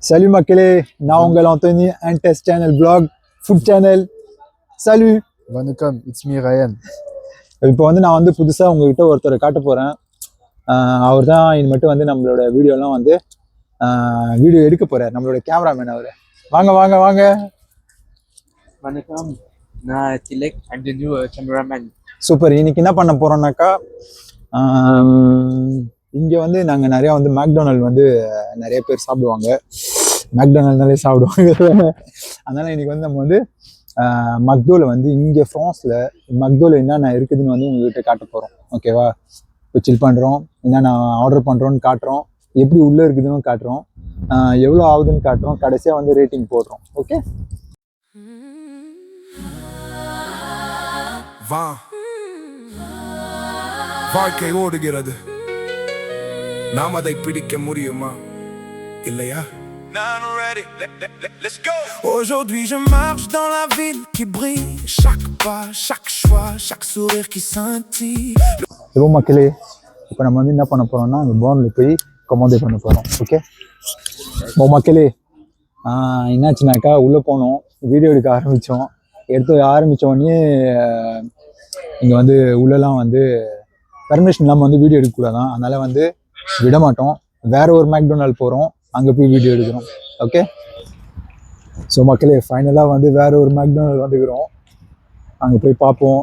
Salut மக்களே, நான் உங்கள் Antony and test channel vlog food channel. Salut. வணக்கம், இட்ஸ் மீ ரயன். இப்போ வந்து நான் வந்து புதுசாக உங்ககிட்ட ஒருத்தரை காட்ட போகிறேன். அவர் தான் இனிமேட்டு வந்து நம்மளோட வீடியோலாம் வந்து வீடியோ எடுக்க போகிறார். நம்மளோட கேமராமேன் அவர். வாங்க வாங்க வாங்க. வணக்கம், நான் Tilak. I'm the new cameraman. Super. இன்னைக்கு என்ன பண்ண போகிறோம்னாக்கா, இங்கே வந்து நாங்கள் நிறையா வந்து மேக்டொனால்ட் வந்து நிறைய பேர் சாப்பிடுவாங்க. மேக்டொனால்ட்னாலே சாப்பிடுவாங்க. அதனால் இன்னைக்கு வந்து நம்ம வந்து மக்டோவில் வந்து இங்கே ஃப்ரான்ஸில் மக்டோவில் என்னென்ன இருக்குதுன்னு வந்து உங்கள்கிட்ட காட்ட போகிறோம். ஓகேவா? இப்போ சில் பண்ணுறோம், என்னென்ன ஆர்டர் பண்ணுறோன்னு காட்டுறோம், எப்படி உள்ளே இருக்குதுன்னு காட்டுறோம், எவ்வளோ ஆகுதுன்னு காட்டுறோம், கடைசியாக வந்து ரேட்டிங் போடுறோம். ஓகே? வாழ்க்கை ஓடுகிறது, நாம் அதை பிடிக்க முடியுமா இல்லையா? Aujourd'hui je marche dans la ville qui brille, chaque pas, chaque choix, chaque sourire qui scintille. இப்போ மக்களே, இப்போ நம்ம வந்து என்ன பண்ண போகிறோம்னா, அந்த போனில் போய் கமாண்டே பண்ண போகிறோம். ஓகே? இப்போ மக்களே, என்னாச்சுனாக்கா உள்ளே போனோம், வீடியோ எடுக்க ஆரம்பித்தோம். ஆரம்பித்தோடனே இங்கே வந்து உள்ளெல்லாம் வந்து பர்மிஷன் இல்லாமல் வந்து வீடியோ எடுக்கக்கூடாதான். அதனால் வந்து விட மாட்டோம். வேறு ஒரு மேக்டொனால்ட் போகிறோம், அங்கே போய் வீடியோ எடுக்கிறோம். ஓகே? ஸோ மக்களே, ஃபைனலாக வந்து வேறு ஒரு மேக்டொனால்ட் வந்துக்கிறோம். அங்கே போய் பார்ப்போம்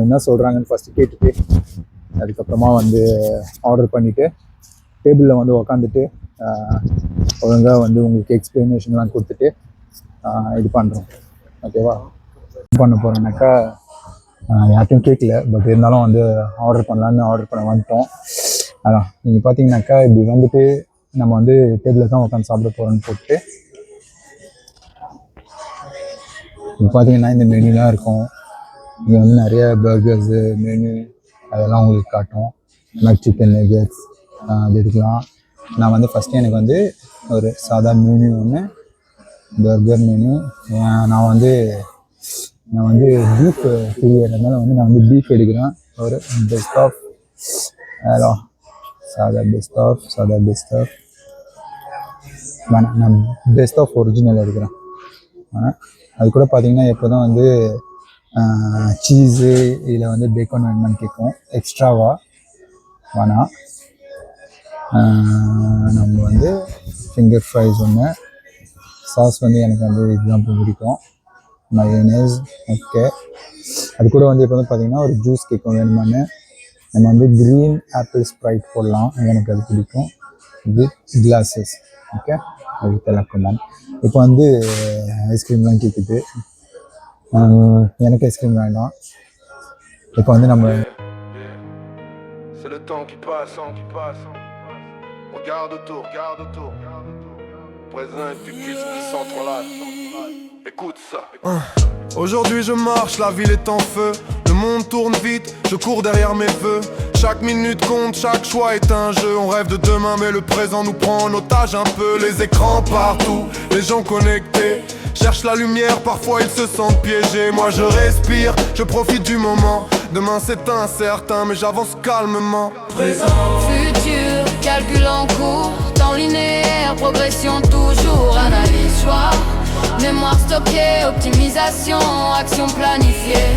என்ன சொல்கிறாங்கன்னு ஃபஸ்ட்டு கேட்டுட்டு, அதுக்கப்புறமா வந்து ஆர்டர் பண்ணிவிட்டு டேபிளில் வந்து உக்காந்துட்டு ஒழுங்காக வந்து உங்களுக்கு எக்ஸ்ப்ளனேஷன்லாம் கொடுத்துட்டு இது பண்ணுறோம். ஓகேவா? பண்ண போகிறோன்னாக்கா யார்ட்டையும் கேட்கல, பட் இருந்தாலும் வந்து ஆர்டர் பண்ணலான்னு ஆர்டர் பண்ண வந்துட்டோம். அதான் நீங்கள் பார்த்தீங்கன்னாக்கா இப்படி வந்துட்டு நம்ம வந்து டேபிளில் தான் உட்காந்து சாப்பிட போகிறோன்னு போட்டு இப்போ பார்த்தீங்கன்னா இந்த மெனுலாம் இருக்கும். இங்கே வந்து நிறைய பர்கர்ஸு மெனு அதெல்லாம் உங்களுக்கு காட்டும். மக் சிக்கன் நெகட்ஸ் அது எடுக்கலாம். நான் வந்து ஃபஸ்ட்டு எனக்கு வந்து ஒரு சாதா மெனு ஒன்று, பர்கர் மெனு. நான் வந்து பீஃப் பிரியறதுனால வந்து நான் வந்து பீஃப் எடுக்கிறேன். ஒரு பெஸ்ட் ஆஃப் ஹலோ சாதா பெஸ்ட் ஆஃப் வேணாம், நான் பெஸ்ட் ஆஃப் ஒரிஜினல் எடுக்கிறேன். அது கூட பார்த்தீங்கன்னா எப்போ தான் வந்து சீஸு இதில் வந்து பேக்கன் வேணுமான்னு கேட்கும். எக்ஸ்ட்ராவா வேணாம். நம்ம வந்து ஃபிங்கர் ஃப்ரைஸ் ஒன்று, சாஸ் வந்து எனக்கு வந்து இதுதான் பிடிக்கும், மயோனேஸ். ஓகே. அது கூட வந்து இப்போ வந்து பார்த்தீங்கன்னா ஒரு ஜூஸ் கேட்கும் வேணுமான்னு. நம்ம வந்து க்ரீன் ஆப்பிள் ஸ்ப்ரைட் போடலாம், எனக்கு அது பிடிக்கும், வித் கிளாஸஸ். ஓகே, அது தெலக்கொண்டான். இப்போ வந்து ஐஸ்கிரீம்லாம் கேட்குது. எனக்கு ஐஸ்கிரீம் வேண்டாம். இப்போ வந்து நம்ம Aujourd'hui je marche, la ville est en feu. Le monde tourne vite, je cours derrière mes vœux. Chaque minute compte, chaque choix est un jeu. On rêve de demain mais le présent nous prend en otage un peu. Les écrans partout, les gens connectés cherchent la lumière, parfois ils se sentent piégés. Moi je respire, je profite du moment. Demain c'est incertain mais j'avance calmement. Présent, futur, calcul en cours, temps linéaire, progression toujours, analyse, choix, mémoire stockée, optimisation, action planifiée.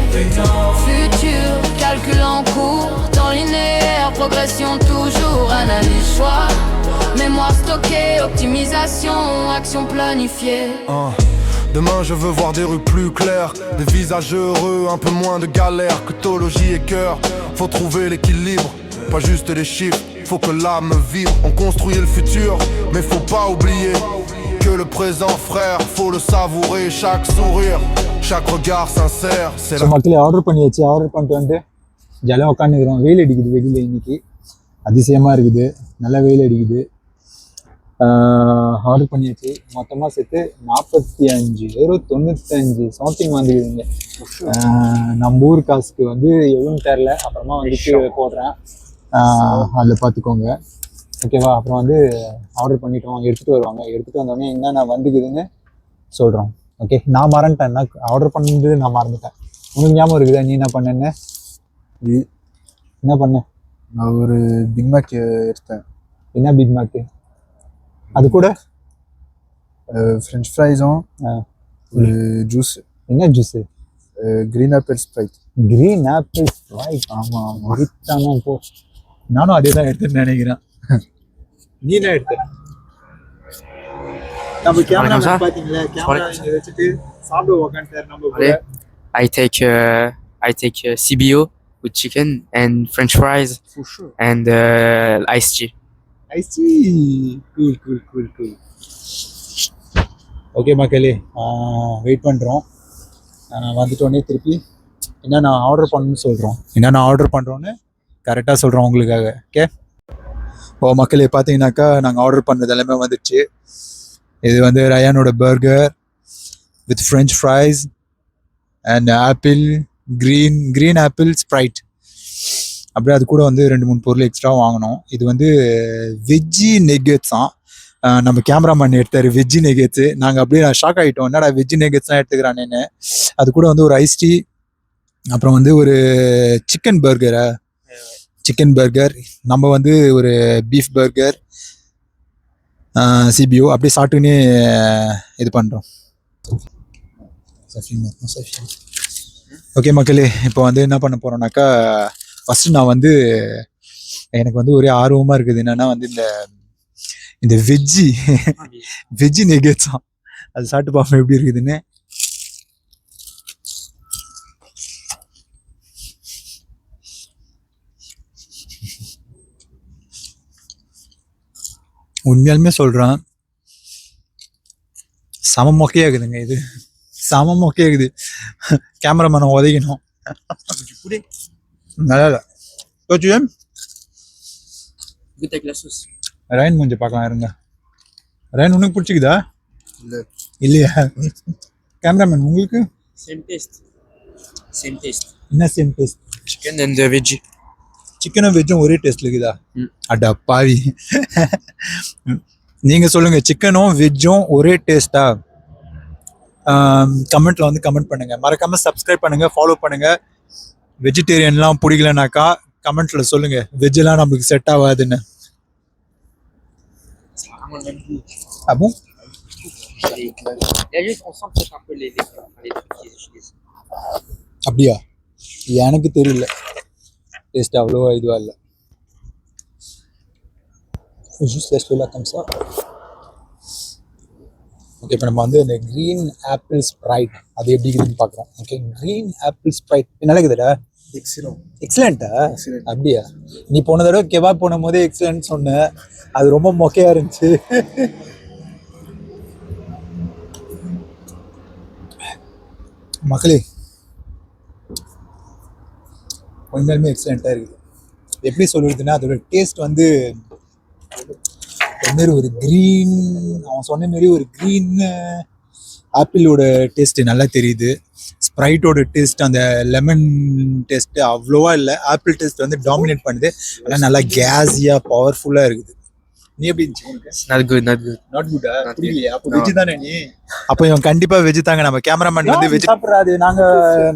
Futur, calcul en cours, temps linéaire, progression toujours, analyse, choix, mémoire stockée, optimisation, action planifiée. Demain je veux voir des rues plus claires, des visages heureux, un peu moins de galères, cryptologie et cœur. Faut trouver l'équilibre, pas juste les chiffres, faut que l'âme vibre. On construit le futur, mais faut pas oublier que le présent frère, faut le savourer. Chaque sourire, chaque regard sincère, c'est la... மக்களே, order பண்ணியாச்சு. Order பண்ணிட்டு வந்து ஜாலியாக உட்காந்துக்கிறோம். வெயில் அடிக்குது, வெளியில் இன்னைக்கு அதிசயமாக இருக்குது, நல்லா வெயில் அடிக்குது. ஆர்டர் பண்ணியாச்சு. மொத்தமாக சேர்த்து 45 €, 95 சம்திங் வந்துக்குதுங்க. நம்ம ஊர் காசுக்கு வந்து எவ்வளோன்னு தெரில, அப்புறமா வந்துட்டு போடுறேன், அதில் பார்த்துக்கோங்க. ஓகேவா? அப்புறம் வந்து ஆர்டர் பண்ணிட்டோம், எடுத்துகிட்டு வருவாங்க. எடுத்துகிட்டு வந்தோடனே என்னென்ன வந்துக்குதுன்னு சொல்கிறோம். ஓகே? நான் மறந்துட்டேன், ஆர்டர் பண்ணது நான் மறந்துட்டேன். உனக்கு ஞாபகம் இருக்குதா நீ என்ன பண்ணேன்னு? என்ன பண்ண? நான் ஒரு பிக் மேக் எடுத்தேன். என்ன பிக் மேக்கு? அது கூட French fries, le juice, என்ன juice? green apple Sprite. Green apple Sprite. ஆமா ஆமா வித்தாமா போ. நானும் அதே தான் எடுத்துன்னு நினைக்கிறேன். நீ என்ன எடுத்த? நம்ம கேமரா பாத்தீங்களா? கேமரா இங்க வச்சுட்டு சாப்பிட உட்கார்ந்தாரு நம்ம கூட. I take CBO with chicken and French fries For sure. and iced tea. I see. Cool. Okay மக்களே, வெயிட் பண்ணுறோம். வந்துட்டோடனே திருப்பி என்னென்ன ஆர்டர் பண்ணணும்னு சொல்கிறோம். என்னென்ன ஆர்டர் பண்ணுறோன்னு கரெக்டாக சொல்கிறோம் உங்களுக்காக. ஓகே. மக்களே பார்த்தீங்கன்னாக்கா நாங்கள் ஆர்டர் பண்ணது எல்லாமே வந்துடுச்சு. இது வந்து ரயானோட burger with french fries and apple green apple Sprite. அப்படியே அது கூட வந்து 2-3 பொருள் எக்ஸ்ட்ரா வாங்கினோம். இது வந்து வெஜ்ஜி நெகெட்ஸ் தான். நம்ம கேமராமேன் எடுத்தார் வெஜ்ஜி நெகெட்ஸு. நாங்கள் அப்படியே ஷாக் ஆகிட்டோம், என்னடா வெஜ்ஜி நெகெட்ஸ்லாம் எடுத்துக்கிறானேன்னு. அது கூட வந்து ஒரு ஐஸ் டீ, அப்புறம் வந்து ஒரு சிக்கன் பர்கர், நம்ம வந்து ஒரு பீஃப் பர்கர், சிபிஓ அப்படியே சாப்பிட்டுன்னே இது பண்ணுறோம். ஓகே மக்களே, இப்போ வந்து என்ன பண்ண போகிறோம்னாக்கா, ஃபஸ்ட்டு நான் வந்து எனக்கு வந்து ஒரே ஆர்வமாக இருக்குது. என்னென்னா வந்து இந்த வெஜ்ஜி நெகெட்ஸா அது சாப்பிட்டு பார்ப்போம் எப்படி இருக்குதுன்னு. உண்மையாலுமே சொல்கிறேன், செம மொக்கையாக இருக்குதுங்க. இது செம மொக்கையாக இருக்குது. கேமராமேனை உதைக்கணும். நல்லா இல்லை. Goûte avec la sauce. Ryan கொஞ்சம் பார்க்கலாம் இருங்க. ரயன் உனக்கு பிடிச்சிக்குதா? இல்லை. இல்லையா? கேமராமேன் உங்களுக்கு? Same taste. என்ன same taste? Chicken and veggie. சிக்கனும் வெஜ்ஜும் ஒரே டேஸ்ட் இருக்குதா? அடா பாவி. நீங்கள் சொல்லுங்கள், சிக்கனும் வெஜ்ஜும் ஒரே டேஸ்ட்டா? கமெண்ட்டில் வந்து கமெண்ட் பண்ணுங்கள். மறக்காமல் சப்ஸ்கிரைப் பண்ணுங்கள், ஃபாலோ பண்ணுங்கள். வெஜிடேரியன்லாம் பிடிக்கலனாக்கா கமெண்ட்டில் சொல்லுங்கள், வெஜ்ஜெல்லாம் நம்மளுக்கு செட் ஆகாதுன்னு. Ah bon? Il y a juste, on sent peut-être un peu les trucs qu'ils utilisent. அப்படியா? எனக்கு தெரியல, டேஸ்ட் அவ்வளோவா இதுவாக இல்லை. ஜூஸ் டேஸ்ட்ல கம்ஸா. ஓகே, இப்போ நம்ம வந்து இந்த க்ரீன் ஆப்பிள் ஸ்ப்ரைட் அது எப்படி இருக்குதுன்னு பார்க்குறோம். ஓகே, க்ரீன் ஆப்பிள் ஸ்ப்ரைட் நல்லா இருக்குதுடா. எக்ஸலண்ட்டா? அப்படியா? நீ போன தடவை கெபாப் போன போதே எக்ஸலண்ட் சொன்ன, அது ரொம்ப மொக்கையா இருந்துச்சு. மக்களே, உண்மையிலுமே எக்ஸலண்ட்டாக இருக்குது. எப்படி சொல்லுறதுன்னா, அதோட டேஸ்ட் வந்து மாரி ஒரு க்ரீன், அவன் சொன்ன மாரி ஒரு க்ரீன் ஆப்பிளோட டேஸ்ட்டு நல்லா தெரியுது. ஸ்ப்ரைட்டோட டேஸ்ட், அந்த லெமன் டேஸ்ட்டு அவ்வளோவா இல்லை. ஆப்பிள் டேஸ்ட் வந்து டாமினேட் பண்ணுது. ஆனால் நல்லா கேஸியாக பவர்ஃபுல்லாக இருக்குது. நீ எப்படி இருந்துச்சு? Not good. நாட் குட்டா? புரியலையா? அப்போ வெஜ் தானே நீ? அப்போ இவன் கண்டிப்பாக வெஜ் தாங்க. நம்ம கேமராமேன் வந்து வெஜ் சாப்பிட்றாது.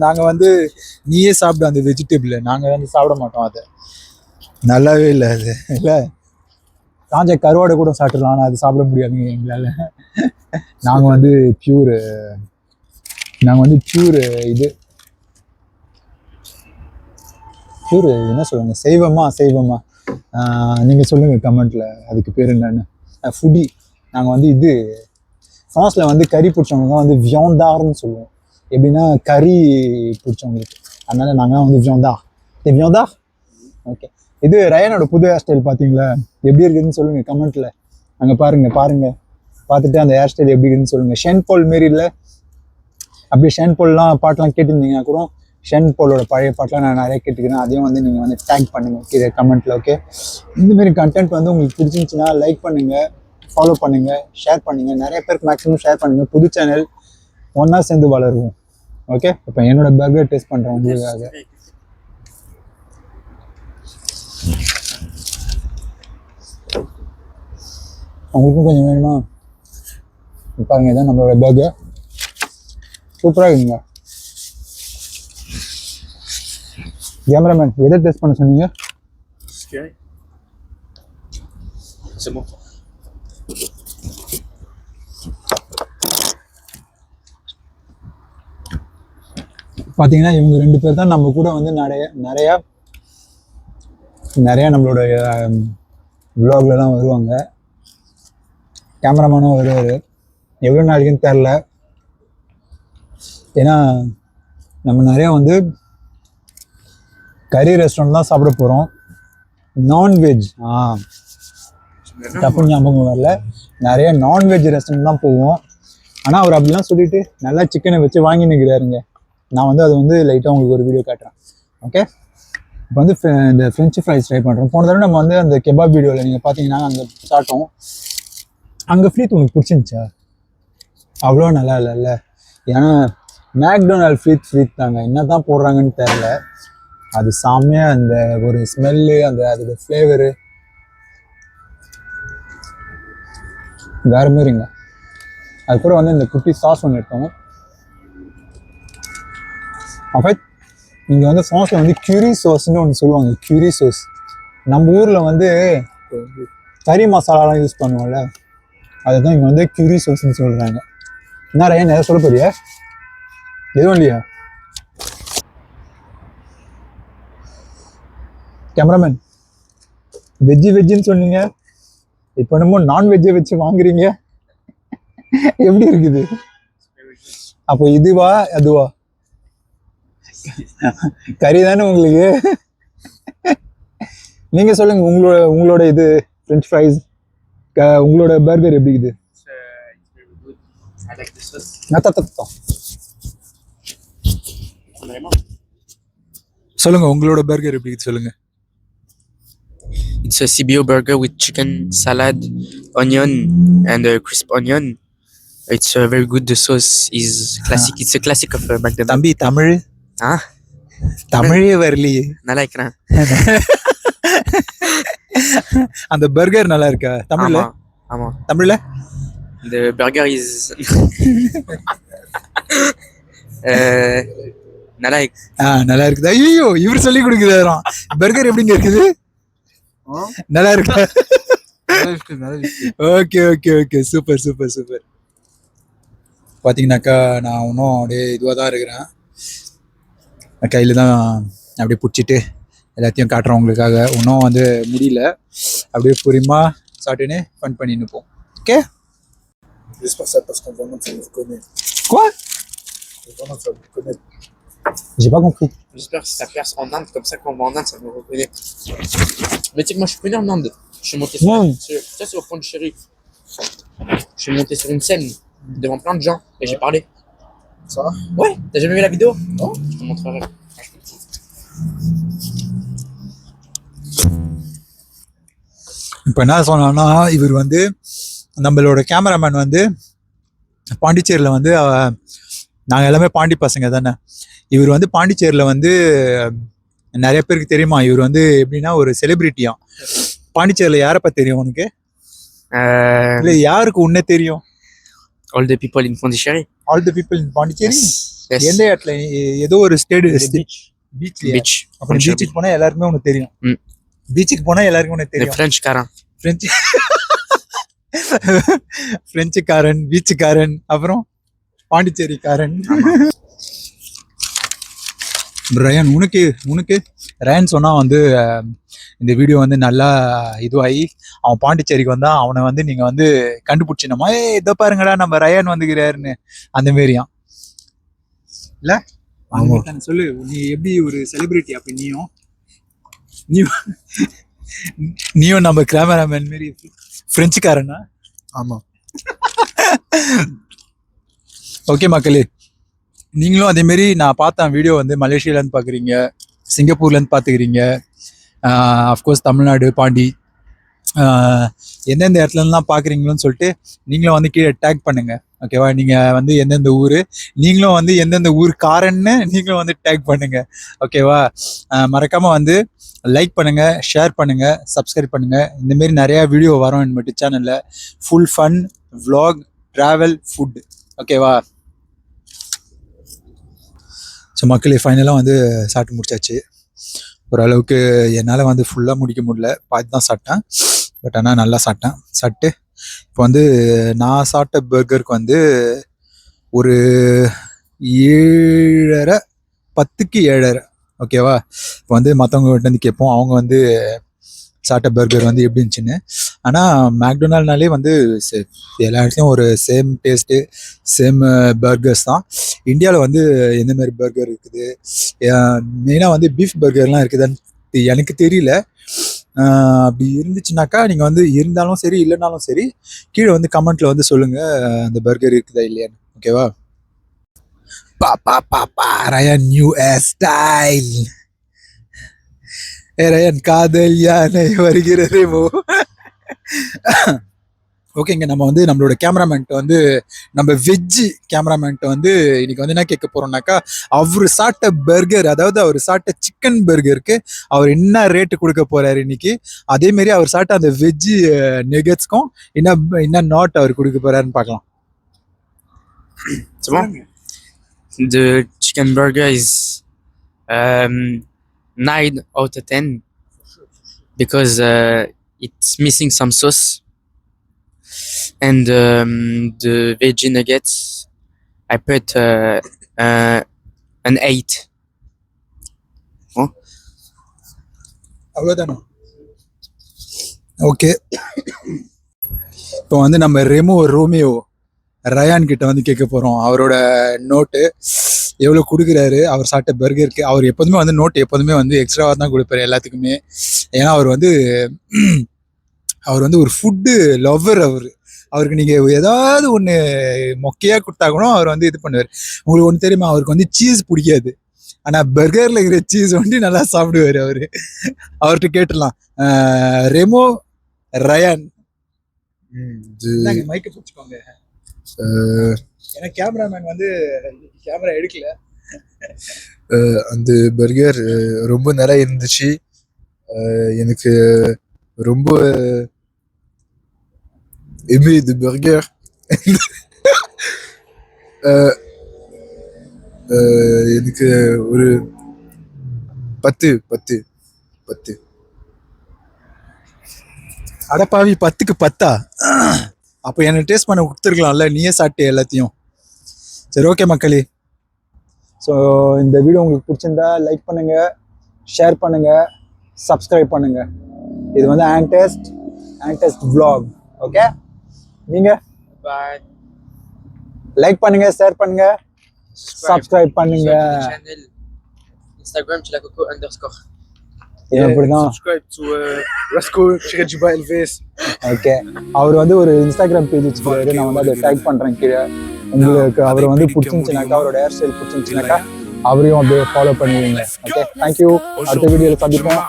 நாங்கள் வந்து நீயே சாப்பிடு அந்த வெஜிடபிள், நாங்கள் வந்து சாப்பிட மாட்டோம். அதை நல்லாவே இல்லை. அது இல்லை, காஞ்ச கருவாடை கூட சாப்பிட்றலாம், ஆனால் அது சாப்பிட முடியாதுங்க எங்களால். நாங்கள் வந்து பியூர் இது பியூர் என்ன சொல்லுங்க, செய்வமா நீங்கள் சொல்லுங்கள் கமெண்ட்டில் அதுக்கு பேர் என்னன்னு. ஃபுடி. நாங்கள் வந்து இது ஃப்ரான்ஸில் வந்து கறி பிடிச்சவங்க வந்து வியோந்தார்னு சொல்லுவோம். எப்படின்னா கறி பிடிச்சவங்களுக்கு, அதனால நாங்கள் வந்து வியோந்தார். ஓகே, இது ரயானோட புது ஹேர் ஸ்டைல் பார்த்தீங்களா? எப்படி இருக்குதுன்னு சொல்லுங்கள் கமெண்ட்டில். அங்கே பாருங்கள், பார்த்துட்டு அந்த ஹேர் ஸ்டைல் எப்படி இருக்குதுன்னு சொல்லுங்கள். ஷென் பால் மாரி இல்லை? அப்படியே ஷென் பால்லாம் பாட்டெலாம் கேட்டிருந்தீங்கன்னா கூட, ஷென் பாலோட பழைய பாட்டெலாம் நான் நிறைய கேட்டுக்கிறேன். அதையும் வந்து நீங்கள் வந்து டேக் பண்ணுங்கள் கீழே கமெண்ட்டில். ஓகே, இந்தமாரி கண்டென்ட் வந்து உங்களுக்கு பிடிச்சிருந்துச்சின்னா லைக் பண்ணுங்கள், ஃபாலோ பண்ணுங்கள், ஷேர் பண்ணுங்கள். நிறைய பேருக்கு மேக்ஸிமம் ஷேர் பண்ணுங்கள். புது சேனல் ஒன்றா சேர்ந்து வளருவோம். ஓகே, இப்போ என்னோட பர்கர் டேஸ்ட் பண்ணுறேன் உங்களுக்காக. உங்களுக்கும் கொஞ்சம் வேணுமா? பாருங்க, இதான் நம்மளோட பர்கர். சூப்பராக இருக்குங்க. கேமராமேன் எதை டேஸ்ட் பண்ண சொன்னீங்க? C'est bon. பார்த்தீங்கன்னா இவங்க 2 பேர் தான் நம்ம கூட வந்து நிறைய நம்மளோட விலாக்லலாம் வருவாங்க. கேமராமேனும் வருவார். எவ்வளோ நாளைக்குன்னு தெரில. ஏன்னா நம்ம நிறையா வந்து கறி ரெஸ்டாரண்ட் தான் சாப்பிட போகிறோம். நான்வெஜ் தப்பு ஞாபகம் வரல, நிறைய நான்வெஜ் ரெஸ்டாரண்ட் தான் போவோம். ஆனால் அவர் அப்படிலாம் சொல்லிட்டு நல்லா சிக்கனை வச்சு வாங்கி நிற்கிறாருங்க. நான் வந்து அது வந்து லைட்டாக உங்களுக்கு ஒரு வீடியோ காட்டுறேன். ஓகே, இப்போ வந்து இந்த ஃப்ரெஞ்சு ஃப்ரைஸ் ட்ரை பண்ணுறோம். போன தடவை நம்ம வந்து அந்த கெபாப் வீடியோவில் நீங்கள் பார்த்தீங்கன்னா அங்கே சாப்பிட்டோம். அங்கே ஃப்ரீத் உங்களுக்கு பிடிச்சிருந்துச்சா? அவ்வளோ நல்லா இல்லைல்ல. ஏன்னா மேக்டொனால்ட் ஃப்ரீத் தாங்க, என்ன தான் போடுறாங்கன்னு தெரில. அது செம்மையாக அந்த ஒரு ஸ்மெல்லு, அதோட ஃப்ளேவரு வேறு மாரிங்க. அது கூட வந்து இந்த குட்டி சாஸ் ஒன்று எடுத்தோம். அப்போ இங்கே வந்து சாஸில் வந்து கியூரி சாஸ்ன்னு ஒன்று சொல்லுவாங்க. கியூரி சாஸ் நம்ம ஊரில் வந்து கறி மசாலாலாம் யூஸ் பண்ணுவோம்ல, அதுதான் இங்கே வந்து கியூரி சாஸ்ன்னு சொல்கிறாங்க. என்ன ரயன் எதாவது சொல்ல போறியா? எதுவும் இல்லையா? கேமராமேன், வெஜ்ஜுன்னு சொன்னீங்க, இப்போ என்னமோ நான்வெஜ்ஜை வச்சு வாங்குறீங்க. எப்படி இருக்குது? அப்போ இதுவா அதுவா? கறி தானே உங்களுக்கு. நீங்க சொல்லுங்க, உங்களோட இது ஃப்ரெஞ்ச் ஃப்ரைஸ், உங்களோட பர்கர் எப்படி இருக்குது? I like the sauce. சொல்லுங்க, உங்களோட பர்கர் எப்படி இருக்குது சொல்லுங்க. It's a CBO burger with chicken, salad, onion, and crisp onion. It's very good. The sauce is classic. It's a classic of McDonald's. தம்பி தமிழ் தமிழே வரலையே. நல்லா இருக்கிறேன். அந்த பர்கர் நல்லா இருக்கா தமிழ்ல? ஆமா தமிழ்ல the burger is நல்லா இருக்கு. நல்லா இருக்குது. ஐயோ, இவர் சொல்லி கொடுக்குறாராம். பர்கர் எப்படிங்க இருக்குது? நல்லா இருக்கா? Okay okay okay, super super super. பார்த்தீங்கன்னாக்கா நான் இன்னும் அப்படியே இதுவாக தான் இருக்கிறேன். கையில் தான் அப்படியே பிடிச்சிட்டு எல்லாத்தையும் காட்டுறோம் உங்களுக்காக. இன்னும் வந்து முடியல, அப்படியே பொறுமையாக சாப்பிட்டுன்னு ஃபன் பண்ணி நிற்போம். Okay. J'espère que ça passe qu'on vraiment ça me reconnaît. Quoi? Vraiment ça me reconnaît. J'ai pas compris. J'espère que ça perce en Inde, comme ça quand on va en Inde, ça me reconnaît. Mais tu sais que moi je suis venu en Inde. Je suis monté ça c'est au fond de Chéri. Je suis monté sur une scène devant plein de gens et j'ai parlé. Ça va? Ouais, t'as jamais vu la vidéo? Non. Je te montrerai. இப்போ என்ன சொன்னான்னா, இவர் வந்து நம்மளோட cameraman வந்து பாண்டிச்சேரியில் வந்து நாங்கள் எல்லாமே பாண்டி பசங்க தானே. இவர் வந்து பாண்டிச்சேரியில் வந்து நிறைய பேருக்கு தெரியுமா, இவர் வந்து எப்படின்னா ஒரு செலிபிரிட்டியா. பாண்டிச்சேரியில் யாரப்பா தெரியும் உனக்கு? இல்லை, யாருக்கு உன்ன தெரியும்? All the people in Pondichéry. All the people in Pondicherry. Yes. எந்த இடத்துல? ஏதோ ஒரு ஸ்டேட் பீச்ல. Beach. அப்புறம் பீச்சுக்கு போனா எல்லாருக்குமே உனக்கு தெரியும். பீச்சுக்கு போனா எல்லாருக்கும் உனக்கு The தெரியும். French காரன். பிரெஞ்சுக்காரன், பீச்சுக்காரன், அப்புறம் பாண்டிச்சேரிக்காரன். ரயன், உனக்கு ரயன் சொன்னா வந்து இந்த வீடியோ வந்து நல்லா இதுவாகி அவன் பாண்டிச்சேரிக்கு வந்தா அவனை வந்து நீங்க வந்து கண்டுபிடிச்சினமா, இதோ பாருங்கடா நம்ம ரயன் வந்துக்கிறாருன்னு, அந்த மாரியாம் இல்ல? சொல்லு, நீ எப்படி ஒரு செலிபிரிட்டி? அப்ப நீயும் நம்ம கேமராமேன் மாரி பிரெஞ்சுக்காரனா? ஆமா. ஓகே மக்களே, நீங்களும் அதே மாதிரி நான் பார்த்தேன் வீடியோ வந்து மலேசியாலேருந்து பார்க்குறீங்க, சிங்கப்பூர்லேருந்து பார்த்துக்கிறீங்க, அஃப்கோர்ஸ் தமிழ்நாடு, பாண்டி, எந்தெந்த இடத்துலலாம் பார்க்குறீங்களோன்னு சொல்லிட்டு நீங்களும் வந்து கீழே டேக் பண்ணுங்க. ஓகேவா? நீங்கள் வந்து எந்தெந்த ஊர், நீங்களும் வந்து எந்தெந்த ஊருக்காரன்னு நீங்களும் வந்து டேக் பண்ணுங்க. ஓகேவா? மறக்காமல் வந்து லைக் பண்ணுங்கள், ஷேர் பண்ணுங்கள், சப்ஸ்கிரைப் பண்ணுங்கள். இந்தமாரி நிறையா வீடியோ வரும் என்கிட்ட சேனலில். Full fun, vlog, travel, food. ஓகேவா? ஸோ மக்களே, ஃபைனலாக வந்து சாப்பிட்டு முடிச்சாச்சு. ஓரளவுக்கு என்னால் வந்து ஃபுல்லாக முடிக்க முடியல, பாதி தான் சாப்பிட்டேன். பட் ஆனால் நல்லா சாப்பிட்டேன். சாப்பிட்டு இப்போ வந்து நான் சாப்பிட்ட பர்கருக்கு வந்து ஒரு 7.5 10க்கு 7.5 ஓகேவா. இப்போ வந்து மற்றவங்ககிட்ட வந்து கேட்போம் அவங்க வந்து சாப்பிட்ட பர்கர் வந்து எப்படி இருந்துச்சுன்னு. ஆனால் மேக்டொனால்ட்னாலே வந்து எல்லா இடத்துலையும் ஒரு சேம் டேஸ்ட்டு சேம் பர்கர்ஸ் தான். இந்தியாவில் வந்து எந்த மாதிரி பர்கர் இருக்குது, மெயினாக வந்து பீஃப் பர்கர்லாம் இருக்குதான்னு எனக்கு தெரியல. அப்படி இருந்துச்சுனாக்கா நீங்கள் வந்து இருந்தாலும் சரி இல்லைனாலும் சரி கீழே வந்து கமெண்ட்டில் வந்து சொல்லுங்கள் அந்த பர்கர் இருக்குதா இல்லையான்னு, ஓகேவா. பா ரயான் நியூ ஸ்டைல். ரயான் காதல் யானை வருகிறது. ஓகேங்க, நம்ம வந்து நம்மளோட கேமராமேன்ட்ட வந்து நம்ம வெஜ்ஜு கேமராமேன்ட்ட வந்து இன்னைக்கு வந்து என்ன கேட்க போறோம்னாக்கா, அவர் சாப்பிட்ட பர்கர், அதாவது அவர் சாப்பிட்ட சிக்கன் பர்கருக்கு அவர் என்ன ரேட்டு கொடுக்க போறாரு இன்னைக்கு, அதே மாதிரி அவர் சாப்பிட்ட அந்த வெஜ்ஜு நெகட்ஸ்க்கும் என்ன நாட் அவர் கொடுக்க போறாருன்னு பார்க்கலாம். C'est bon? The chicken burger is 9 out of 10 because it's missing some sauce. And the veggie nuggets, I put an 8. அவ்வளோதானே? ஓகே, இப்போ வந்து நம்ம ரோமியோ ரயான் கிட்ட வந்து கேட்க போகிறோம் அவரோட நோட்டு எவ்வளோ கொடுக்குறாரு அவர் சாப்பிட்ட பர்கருக்கு. அவர் எப்போதுமே வந்து நோட்டு எப்போதுமே வந்து எக்ஸ்ட்ராவாக தான் கொடுப்பாரு எல்லாத்துக்குமே. ஏன்னா அவர் வந்து ஒரு ஃபுட்டு லவ்வர். அவருக்கு நீங்கள் ஏதாவது ஒன்று மொக்கையாக கொடுத்தா கூட அவர் வந்து இது பண்ணுவார். உங்களுக்கு ஒன்று தெரியுமா, அவருக்கு வந்து சீஸ் பிடிக்காது, ஆனால் பர்கரில் இருக்கிற சீஸ் வந்து நல்லா சாப்பிடுவார். அவர்கிட்ட கேட்டுடலாம். ரெமோ ரயான் மைக்கை பிடிச்சிக்கோங்க, ஏன்னா கேமராமேன் வந்து கேமரா எடுக்கல. அந்த பர்கர் ரொம்ப நல்லா இருந்துச்சு. எனக்கு ரொம்ப aimé de burger. எனக்கு ஒரு 10. அடப்பாவி 10க்கு 10. அப்போ எனக்கு டேஸ்ட் பண்ண கொடுத்துருக்கலாம்ல, நீயே சாப்பிட்டே எல்லாத்தையும். சரி, ஓகே மக்களே. ஸோ இந்த வீடியோ உங்களுக்கு பிடிச்சிருந்தா லைக் பண்ணுங்கள், ஷேர் பண்ணுங்கள், சப்ஸ்கிரைப் பண்ணுங்கள். இது வந்து ஆன்டெஸ்ட் vlog. ஓகே, நீங்கள் Bye. லைக் பண்ணுங்கள், ஷேர் பண்ணுங்கள், சப்ஸ்கிரைப் பண்ணுங்கள். Channel Instagram _. இப்படிதான். Subscribe to Rasco Elvis. Okay, அவர் வந்து ஒரு இன்ஸ்டாகிராம் பேஜ் வச்சுக்கிறாரு, நான் வந்து அதை டைப் பண்ணுறேன் கீழே. உங்களுக்கு அவர் வந்து பிடிச்சிருந்துச்சுனாக்கா, அவரோட ஹேர் ஸ்டைல் பிடிச்சிருந்துச்சுனாக்கா அவரையும் அப்படியே ஃபாலோ பண்ணுவீங்க. Okay, thank you. அடுத்த வீடியோவில் சந்திப்போம்.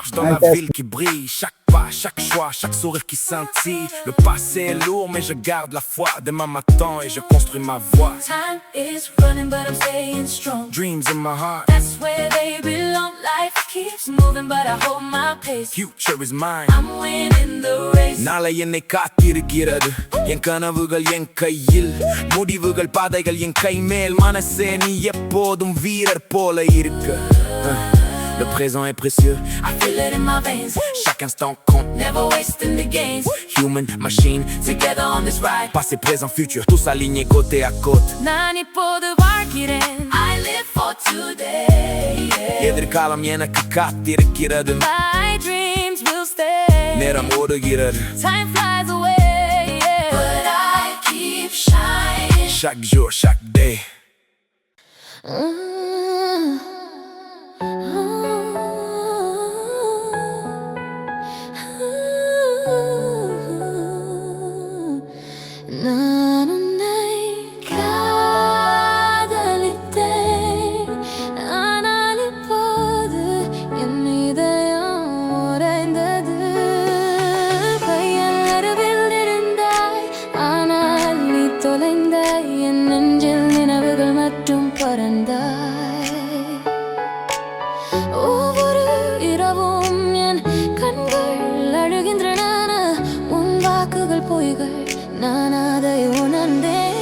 Chaque choix, chaque sourire qui scintille. Le passé est lourd mais je garde la foi. Demain m'attend et je construis ma voie. Time is running but I'm staying strong. Dreams in my heart, That's where they belong. Life keeps moving but I hold my pace. future is mine. I'm winning the race. நாளை என்னை காத்திருக்கிறது, என் கனவுகள் என் கையில், முடிவுகள் பாதைகள் என் கை மேல். மனசே நீ எப்போதும் வீரர் போல இருக்க. Le présent est précieux, I feel it in my veins. chaque instant compte. Never wasting the games. Human, machine, Together on this ride. passé, présent, futur, tous alignés côté à côte. நான் இப்போது வாழ்கிறேன். I live for today. எதிர்காலம் எனக்கு காத்திருக்கிறது, My dreams will stay. நேரம் ஓடுகிறது, Time flies away. But I keep shining. chaque jour, chaque day. நான் உன்னை காதலித்தேன், ஆனால் இப்போது என் இதயம் உடைந்தது. கையில் அருகில் இருந்தாய், ஆனால் நீ தொலைந்தாய். என் நெஞ்சில் நினைவுகள் மட்டும் பறந்தாய். ஒவ்வொரு இரவும் என் கண்கள் அழுகின்றன. உன் வாக்குகள் பொய்கள், நான் அதை உணர்ந்தேன்.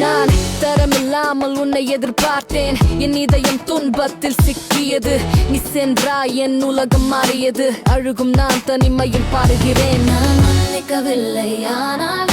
நான் தரமில்லாமல் உன்னை எதிர்பார்த்தேன். என் இதயம் துன்பத்தில் சிக்கியது. நீ சென்றாய், என் உலகம் மாறியது. அழுகும் நான் தனிமையில் பாடுகிறேன். நான் நினைக்கவில்லை, ஆனால்